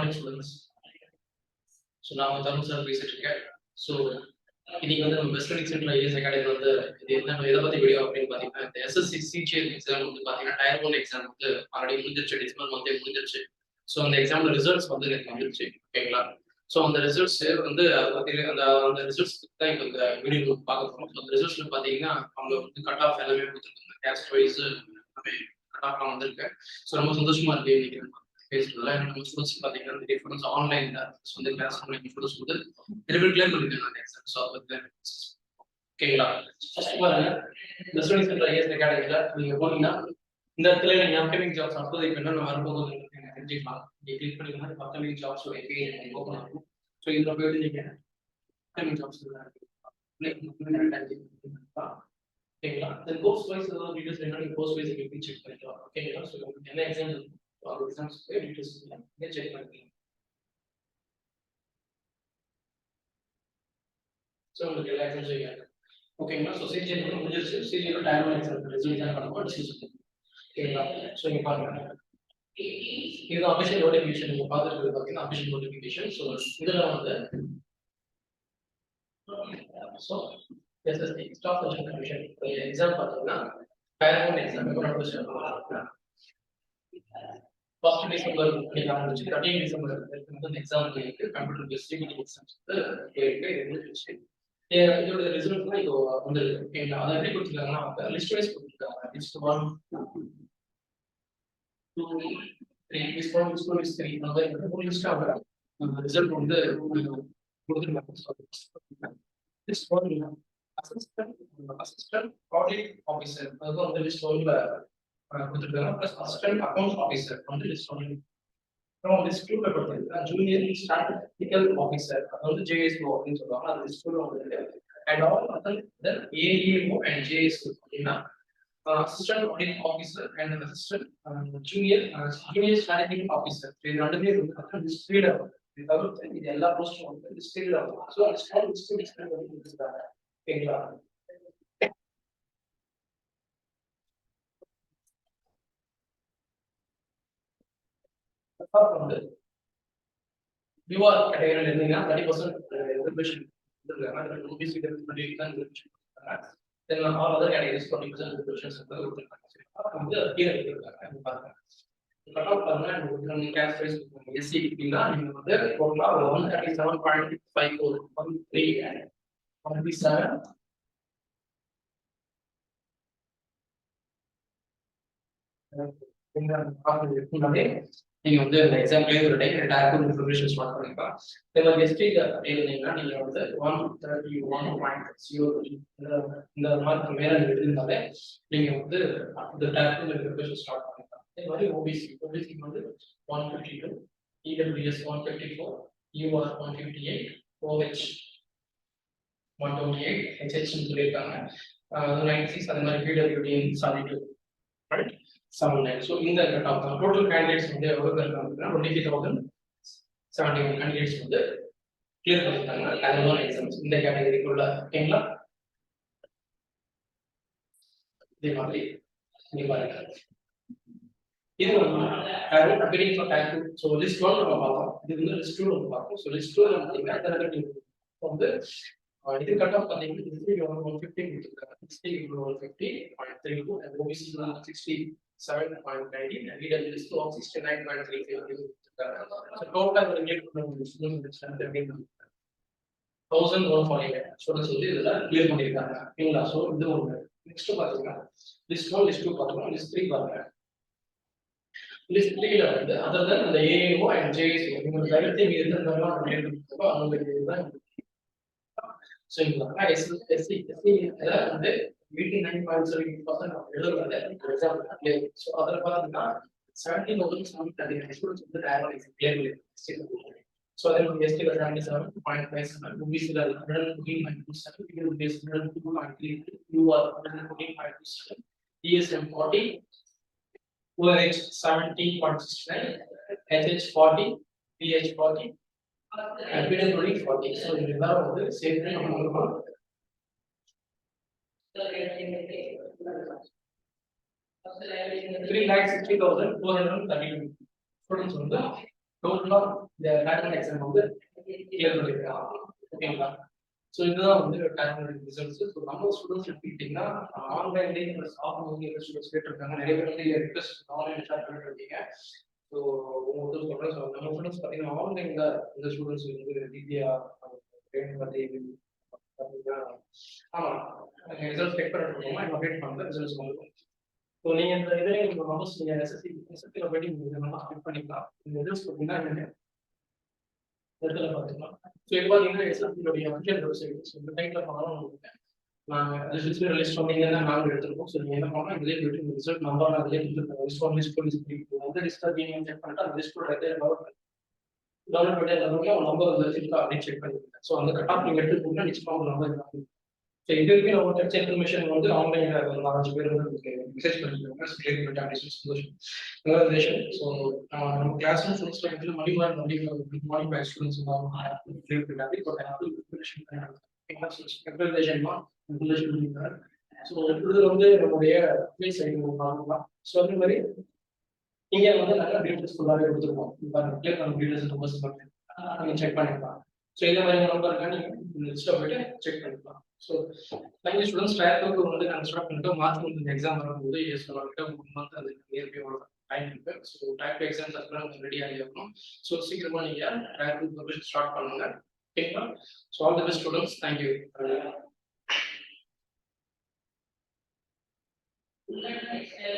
morning, students. So now I'm Tarun sir பேசிட்டு இருக்கேன். So இன்னைக்கு வந்து நம்ம best link centre IS academy வந்து இது என்ன எதை பத்தி வீடியோ அப்படின்னு பாத்தீங்கன்னா இந்த SSC CGL எக்ஸாம் வந்து பாத்தீங்கன்னா டயர் 1 எக்ஸாம் வந்து ஆல்ரெடி முடிஞ்சிருச்சு, டிசம்பர் மந்தே முடிஞ்சிருச்சு. ஸோ அந்த எக்ஸாம்ல ரிசல்ட்ஸ் வந்து எனக்கு வந்துருச்சு, ஓகேங்களா? ஸோ அந்த ரிசல்ட்ஸ் வந்து அதை பத்தி அந்த ரிசல்ட்ஸ் தான் இப்போ இந்த வீடியோ பார்க்க போறோம். அந்த ரிசல்ட்ஸ்ல பாத்தீங்கன்னா அவங்க வந்து கட் ஆஃப் எல்லாமே கொடுத்துருக்காங்க, கேஸ்ட் வைஸ் எல்லாமே கட் ஆஃப்லாம் வந்திருக்கு. ஸோ ரொம்ப சந்தோஷமா இருக்கு இன்னைக்கு பேசுறதுல. நம்ம ஸ்டூடெண்ட்ஸ் பாத்தீங்கன்னா டிஃபரன்ஸ் ஆன்லைன்ல வந்து கிளாஸ் ஆன்லைன் ஸ்டூடெண்ட்ஸ் வந்து ரெகுலர் கிளியர் பண்ணிருக்காங்க எக்ஸாம். ஸோ அதை பத்தி ஓகேங்களா? ஃபர்ஸ்ட் பாருங்க, இந்த ஸ்டூடெண்ட்ஸ் சென்டர் ஐஎஸ் அகாடமில நீங்க போனீங்கன்னா இந்த இடத்துல நீங்க அப்கமிங் ஜாப்ஸ் அப்போது இப்போ என்ன வரப்போகுது தெரிஞ்சுக்கலாம். நீங்க கிளிக் பண்ணிங்கன்னா அப்கமிங் ஜாப்ஸ் ஒரு பேஜ் ஓப்பன் ஆகும். ஸோ இதுல போயிட்டு நீங்க அப்கமிங் ஜாப்ஸ் ஓகேங்களா? தென் கோர்ஸ் வைஸ் ஏதாவது டீடைல்ஸ் வேணா நீங்க கோர்ஸ் வைஸ் எப்படி செக் பண்ணிக்கலாம், ஓகேங்களா? ஸோ என்ன எக்ஸாம் எக்ஸாம்ஸ் டீடைல்ஸ் நீங்க செக் பண்ணிக்கலாம். ஸோ உங்களுக்கு எல்லா எக்ஸாம்ஸும் இருக்கு, ஓகேங்களா? ஸோ சிஜிஎல் முடிஞ்சிருச்சு. சிஜிஎல் டயர் 1 எக்ஸாம் ரிசல்ட் தான் பண்ணுவோம், டிஸ்கஸ் ஓகேங்களா? ஸோ இங்க பாருங்க, இது அபிஷியல் நோட்டிஃபிகேஷன் நீங்க பார்த்துட்டு பார்த்தீங்கன்னா அபிஷியல் நோட்டிஃபிகேஷன். ஸோ இதுல வந்து so SSC staff selection commission exam பார்த்தீங்கன்னா டயர் 1 எக்ஸாம் எப்போ நடந்துச்சு? ஃபர்ஸ்ட் டிசம்பர் நீங்க ஆரம்பிச்சு 13 டிசம்பர் வரைக்கும் எக்ஸாம் இருக்கு. கம்ப்யூட்டர் பேஸ்ட் எக்ஸாம்ஸ் வந்து இருக்கு. இதோட ரிசல்ட் தான் இப்போ வந்திருக்கு, ஓகேங்களா? அதை எப்படி கொடுத்துருக்காங்கன்னா அவங்க லிஸ்ட் வைஸ் கொடுத்துருக்காங்க. லிஸ்ட் 1 2 3 லிஸ்ட் 1 லிஸ்ட் 2 லிஸ்ட் 3 அந்த மாதிரி ஒரு லிஸ்ட் ஆக ரிசல்ட் வந்து கொடுத்துருக்காங்க. லிஸ்ட் 1 அசிஸ்டன்ட் ஆடிட் ஆஃபீஸர் அது வந்து லிஸ்ட் 1ல கொடுத்துருக்காங்க. பிளஸ் அசிஸ்டன்ட் அக்கவுண்ட்ஸ் ஆஃபீஸர் வந்து லிஸ்ட் 1. அப்புறம் லிஸ்ட் 2ல கொடுத்துருக்காங்க ஜூனியர் ஸ்டாட்டிஸ்டிக்கல் ஆஃபீஸர் அது வந்து JSO அப்படின்னு சொல்லுவாங்க. அது லிஸ்ட் 2ல வந்து and all other AEO and JSO அப்படின்னா assistant audit officer and assistant junior statistical officer இது ரெண்டுமே வந்து லிஸ்ட் 3ல வரும். இது தவிர்த்து இது எல்லா போஸ்டும் வந்து லிஸ்ட் 3ல வரும். ஸோ லிஸ்ட் எக்ஸ்பிளைன் பண்ணி கொடுத்துருக்காங்க, ஓகேங்களா? வந்து யூஆர் கேட்டகரியில் இருந்தீங்கன்னா 30% ரிசர்வேஷன் கொடுத்துருக்காங்க. OBC தான் கொடுத்துருக்காங்க. Then all other categories 20% reservations வந்து கீழே கொடுத்துருக்காங்க. பாருங்க கட் ஆஃப் பாருங்க, கேஸ்ட் வைஸ் SC அப்படின்னா நீங்க வந்து டோட்டலா 137.54 137 நீங்க வந்து இந்த எக்ஸாம் கிளியர் ஒரு டைம் டேரக்ட் இன்ஃபர்மேஷன் ஸ்டார்ட் பண்ணிக்கலாம். இந்த எஸ்டி எழுதினீங்கன்னா நீங்க வந்து 131.03 இந்த மார்க் மேல எழுதினாலே நீங்க வந்து அந்த டேரக்ட் இன்ஃபர்மேஷன் ஸ்டார்ட் பண்ணிக்கலாம். இதே மாதிரி OBC வந்து 152, EWS 154, UR 158, OH 128, HH சொல்லியிருக்காங்க 96, அந்த மாதிரி PWD 72, ரைட் 79. ஸோ இந்த கட் ஆஃப் தான் டோட்டல் கேண்டிடேட்ஸ் வந்து எவ்வளவு இருக்காங்கன்னா 23,071 கேண்டிடேட்ஸ் வந்து கிளியர் பண்ணிருக்காங்க டயர் 1 எக்ஸாம்ஸ் இந்த கேட்டகரிக்குள்ள, ஓகேங்களா? இதே மாதிரி நீங்க பாருங்க, இது tier 1 updating for tier 2. So list 1 நம்ம பார்த்தோம், இது வந்து லிஸ்ட் 2 நம்ம பார்ப்போம். ஸோ லிஸ்ட் 2 பார்த்தீங்கன்னா இந்த வந்து இது கட் ஆஃப் பார்த்தீங்கன்னா SC 150 கொடுத்துருக்காங்க. SC 150.32 and OBC 67.90 and EWS 69.35 கொடுத்துருக்காங்க. ஸோ டோட்டல் ஒரு ஸ்டூடெண்ட்ஸ் 1149 ஸ்டூடெண்ட்ஸ் வந்து இதில் கிளியர் பண்ணியிருக்காங்க, ஓகேங்களா? ஸோ இது ஒன்று. நெக்ஸ்ட் பார்த்தீங்கன்னா லிஸ்ட் 1 லிஸ்ட் 2 பார்த்தோம்னா லிஸ்ட் 3 பாருங்க. லிஸ்ட் 3ல வந்து அதர் தென் அந்த AAO அண்ட் JSO இவங்க தவிர்த்து இங்க இருக்கிறதெல்லாம் பண்ணியிருக்கோம். அவங்க இதுதான் ஸோ இங்க SSC வந்து 89.7% எழுதுறது எக்ஸாம்பிள். ஸோ அதில் பார்த்தீங்கன்னா 17,739 ஸ்டூடெண்ட்ஸ் வந்து டயர் 1 எக்ஸாம் கிளியர் பண்ணியிருக்காங்க. ஸோ அதே மாதிரி STல 77.57, OBCல 114.27, EWS 102.33, UR 114.27, DSM 40, OH 17.69, HH 40, PH 40 and PWD 40. So இதெல்லாம் வந்து சேர்த்து நம்ம கொடுக்கணும். 3,60,432 ஸ்டூடெண்ட்ஸ் வந்து டோட்டலா இந்த டயர் எக்ஸாம் வந்து கிளியர் பண்ணிருக்காங்க. ஓகேங்களா? ஸோ இதுதான் வந்து டயர் ரிசல்ட்ஸ். ஸோ நம்ம ஸ்டூடெண்ட்ஸ் எடுத்துக்கிட்டீங்கன்னா ஆன்லைன்லேயே ஆஃப்லைன்லேயே ஸ்டூடெண்ட்ஸ் கேட்டிருக்காங்க. நிறைய பேர் வந்து ரிக்வெஸ்ட் ஆன்லைன் ஷேர் பண்ணிட்டு இருக்கீங்க. ஸோ உங்களுக்கு சொல்றேன். ஸோ நம்ம ஸ்டூடெண்ட்ஸ் பார்த்தீங்கன்னா ஆன்லைன்ல இந்த ஸ்டூடெண்ட்ஸ் வந்து டிபியா பத்தி ஆமா ரிசல்ட் செக் பண்ணிட்டு அப்டேட் பண்ணுறேன். ரிசல்ட்ஸ் வந்துடும். ஸோ நீங்கள் இந்த இதில் நீங்கள் நம்பர்ஸ் நீங்கள் எஸ்எஸ்சியில் போய்ட்டு நீங்கள் நம்பர்ஸ் செக் பண்ணிக்கலாம். இந்த ரிசல்ட்ஸ் பார்த்தீங்கன்னா இடத்துல பார்த்துக்கலாம். ஸோ இது பார்த்தீங்கன்னா எஸ்எஸ்சியோடைய அஃபிஷியல் வெப்சைட். ஸோ இந்த டைட்டில் பண்ணாலும் உங்களுக்கு நாங்கள் ரிசல்ட்ஸ் ரிலீஸ் பண்ணீங்கன்னா நாங்கள் எடுத்துருக்கோம். ஸோ நீங்கள் என்ன பண்ணலாம், இதிலே போய்ட்டு இந்த ரிசல்ட் நம்பர் நான் அதிலே கொடுத்துருக்கேன். லிஸ்ட் வந்து லிஸ்ட்டாக நீங்கள் செக் பண்ணிட்டு அந்த லிஸ்ட்டோட டவுன்லோட் பண்ணி எல்லாருமே அவங்க நம்பர் இருக்கா அப்படின்னு செக் பண்ணிருக்கேன். ஸோ அந்த கட் ஆஃப் நீங்கள் எடுத்துக்கிட்டீங்கன்னா நிச்சயமாக உங்கள் நம்பர் இருக்காங்க. ஸோ இது வரைக்கும் நம்ம கிடைச்ச இன்ஃபர்மேஷன் வந்து ஆன்லைனில் ஒரு 4-5 பேர் வந்து மெசேஜ் பண்ணிருக்காங்க. சந்தோஷம். ஸோ நம்ம கிளாஸ் ரூம் ஸ்டூடெண்ட்ஸ் வந்து மார்னிங் பேட்ச் ஸ்டூடெண்ட்ஸ் ஸோ இது வந்து நம்முடைய பார்க்கலாம். ஸோ அதே மாதிரி இங்கே வந்து நல்ல டீட்டெயில்ஸ் ஃபுல்லாகவே கொடுத்துருக்கோம். கிளிக் பண்ண டீட்டெயில்ஸ் ரொம்ப நீங்கள் செக் பண்ணிக்கலாம். ஸோ இந்த மாதிரி நம்பர் இருக்கா நீங்கள் லிஸ்ட்டில் போய்ட்டு செக் பண்ணிக்கலாம். So thank you students. டயருக்கு வந்து நாங்கள் ஸ்டார்ட் பண்ணிட்டோம். மார்ச் மந்த் எக்ஸாம் வரும்போது சொல்லிட்டு 1 மந்த் அது நியர்பை டைம் இருக்கு. ஸோ டயர் எக்ஸாம்ஸ் அதுக்குலாம் ரெடி ஆகிருக்கணும். ஸோ சீக்கிரமாக நீங்கள் டயருக்கு ப்ரிப்பரேஷன் ஸ்டார்ட் பண்ணுங்க. ஓகேங்களா? So all the best students. Thank you.